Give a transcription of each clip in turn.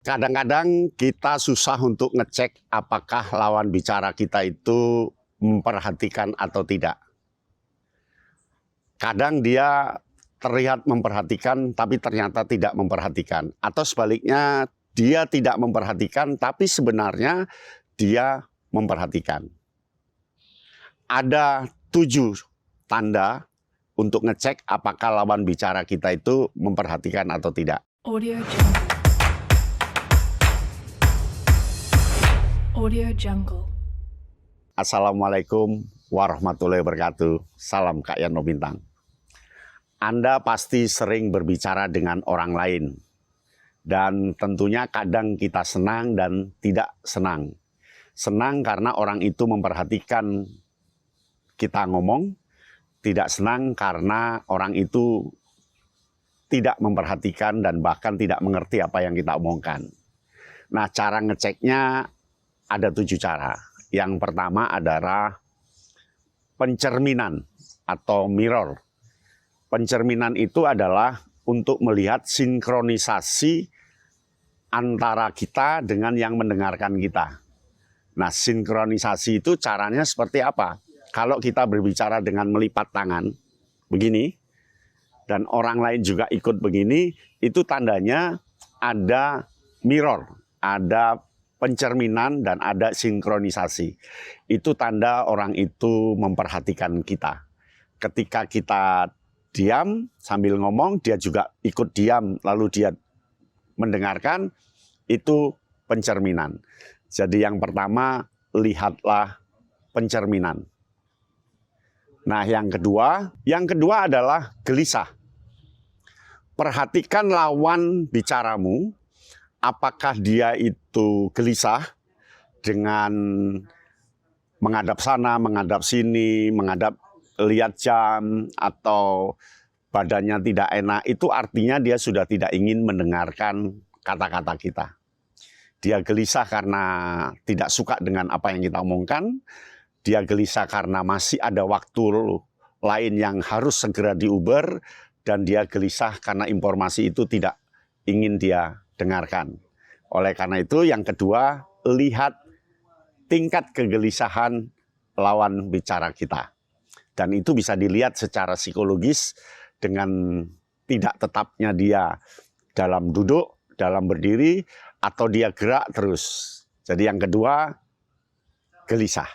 Kadang-kadang kita susah untuk ngecek apakah lawan bicara kita itu memperhatikan atau tidak. Kadang dia terlihat memperhatikan tapi ternyata tidak memperhatikan. Atau sebaliknya dia tidak memperhatikan tapi sebenarnya dia memperhatikan. Ada 7 tanda untuk ngecek apakah lawan bicara kita itu memperhatikan atau tidak. Audio Jungle. Audio Jungle. Assalamualaikum warahmatullahi wabarakatuh. Salam Kak Yano Bintang. Anda pasti sering berbicara dengan orang lain. Dan tentunya kadang kita senang dan tidak senang. Senang karena orang itu memperhatikan kita ngomong. Tidak senang karena orang itu tidak memperhatikan dan bahkan tidak mengerti apa yang kita omongkan. Nah, cara ngeceknya ada 7 cara. Yang pertama adalah pencerminan atau mirror. Pencerminan itu adalah untuk melihat sinkronisasi antara kita dengan yang mendengarkan kita. Nah, sinkronisasi itu caranya seperti apa? Kalau kita berbicara dengan melipat tangan, begini, dan orang lain juga ikut begini, itu tandanya ada mirror, ada pencerminan dan ada sinkronisasi. Itu tanda orang itu memperhatikan kita. Ketika kita diam sambil ngomong, dia juga ikut diam, lalu dia mendengarkan, itu pencerminan. Jadi yang pertama, lihatlah pencerminan. Nah, yang kedua adalah gelisah. Perhatikan lawan bicaramu, apakah dia itu gelisah dengan menghadap sana, menghadap sini, lihat jam, atau badannya tidak enak, itu artinya dia sudah tidak ingin mendengarkan kata-kata kita. Dia gelisah karena tidak suka dengan apa yang kita omongkan, dia gelisah karena masih ada waktu lain yang harus segera diuber, dan dia gelisah karena informasi itu tidak ingin dia dengarkan. Oleh karena itu yang kedua, lihat tingkat kegelisahan lawan bicara kita. Dan itu bisa dilihat secara psikologis dengan tidak tetapnya dia dalam duduk, dalam berdiri, atau dia gerak terus. Jadi yang kedua, gelisah.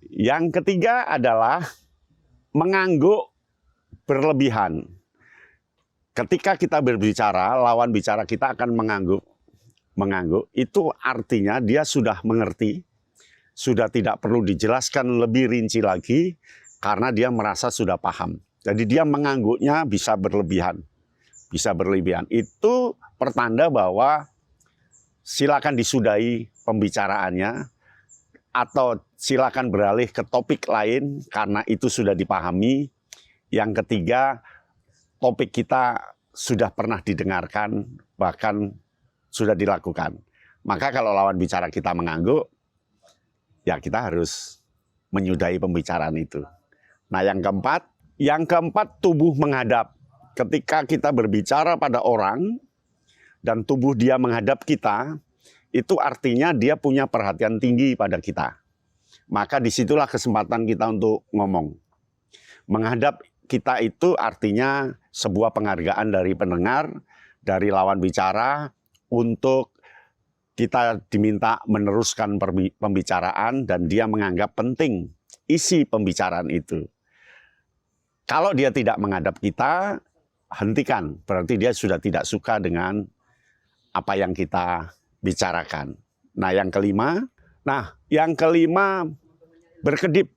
Yang ketiga adalah mengangguk berlebihan. Ketika kita berbicara, lawan bicara kita akan mengangguk. Mengangguk itu artinya dia sudah mengerti, sudah tidak perlu dijelaskan lebih rinci lagi karena dia merasa sudah paham. Jadi dia mengangguknya bisa berlebihan. Bisa berlebihan. Itu pertanda bahwa silakan disudahi pembicaraannya atau silakan beralih ke topik lain karena itu sudah dipahami. Yang ketiga, topik kita sudah pernah didengarkan, bahkan sudah dilakukan. Maka kalau lawan bicara kita mengangguk, ya kita harus menyudahi pembicaraan itu. Nah, yang keempat tubuh menghadap. Ketika kita berbicara pada orang dan tubuh dia menghadap kita, itu artinya dia punya perhatian tinggi pada kita. Maka disitulah kesempatan kita untuk ngomong. Menghadap kita itu artinya sebuah penghargaan dari pendengar, dari lawan bicara, untuk kita diminta meneruskan pembicaraan dan dia menganggap penting isi pembicaraan itu. Kalau dia tidak menghadap kita, hentikan. Berarti dia sudah tidak suka dengan apa yang kita bicarakan. Nah, yang kelima, berkedip.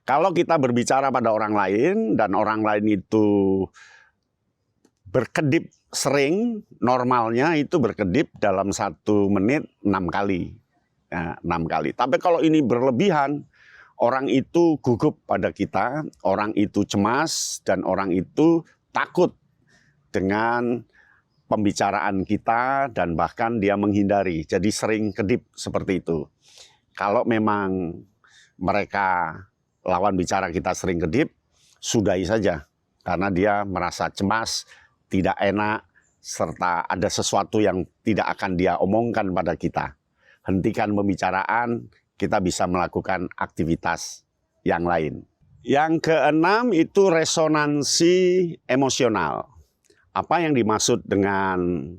Kalau kita berbicara pada orang lain dan orang lain itu berkedip sering, normalnya itu berkedip dalam 1 menit 6 kali. Ya, 6 kali. Tapi kalau ini berlebihan, orang itu gugup pada kita, orang itu cemas, dan orang itu takut dengan pembicaraan kita dan bahkan dia menghindari. Jadi sering kedip seperti itu. Kalau memang mereka lawan bicara kita sering kedip, sudahi saja. Karena dia merasa cemas, tidak enak, serta ada sesuatu yang tidak akan dia omongkan pada kita. Hentikan pembicaraan, kita bisa melakukan aktivitas yang lain. Yang keenam itu resonansi emosional. Apa yang dimaksud dengan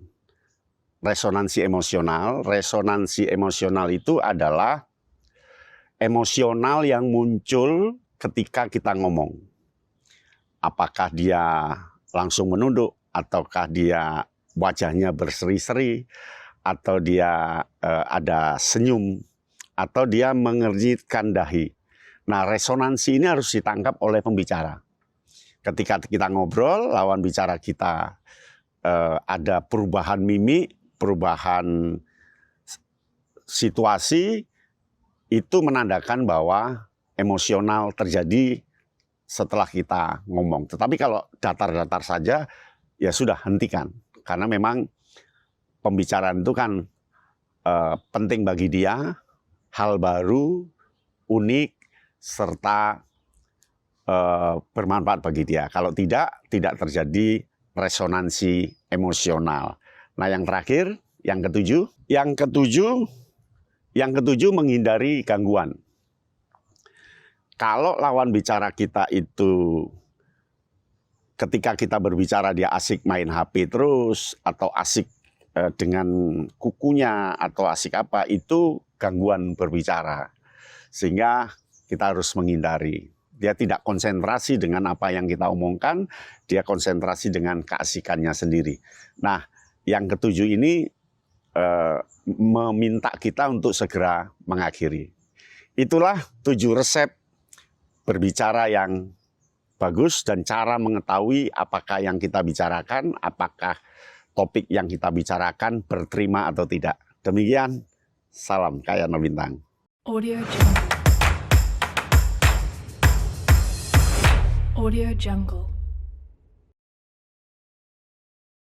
resonansi emosional? Resonansi emosional itu adalah emosional yang muncul ketika kita ngomong. Apakah dia langsung menunduk, ataukah dia wajahnya berseri-seri, atau dia ada senyum, atau dia mengernyitkan dahi. Nah, resonansi ini harus ditangkap oleh pembicara. Ketika kita ngobrol, lawan bicara kita ada perubahan mimik, perubahan situasi, itu menandakan bahwa emosional terjadi setelah kita ngomong. Tetapi kalau datar-datar saja, ya sudah, hentikan. Karena memang pembicaraan itu kan penting bagi dia, hal baru, unik, serta bermanfaat bagi dia. Kalau tidak terjadi resonansi emosional. Nah, yang terakhir, yang ketujuh menghindari gangguan. Kalau lawan bicara kita itu ketika kita berbicara dia asik main HP terus, atau asik dengan kukunya, atau asik apa, itu gangguan berbicara. Sehingga kita harus menghindari. Dia tidak konsentrasi dengan apa yang kita omongkan, dia konsentrasi dengan keasikannya sendiri. Nah, yang ketujuh ini meminta kita untuk segera mengakhiri. Itulah 7 resep berbicara yang bagus dan cara mengetahui apakah yang kita bicarakan, apakah topik yang kita bicarakan berterima atau tidak. Demikian, salam Kaya No Bintang. Audio Jungle. Audio Jungle.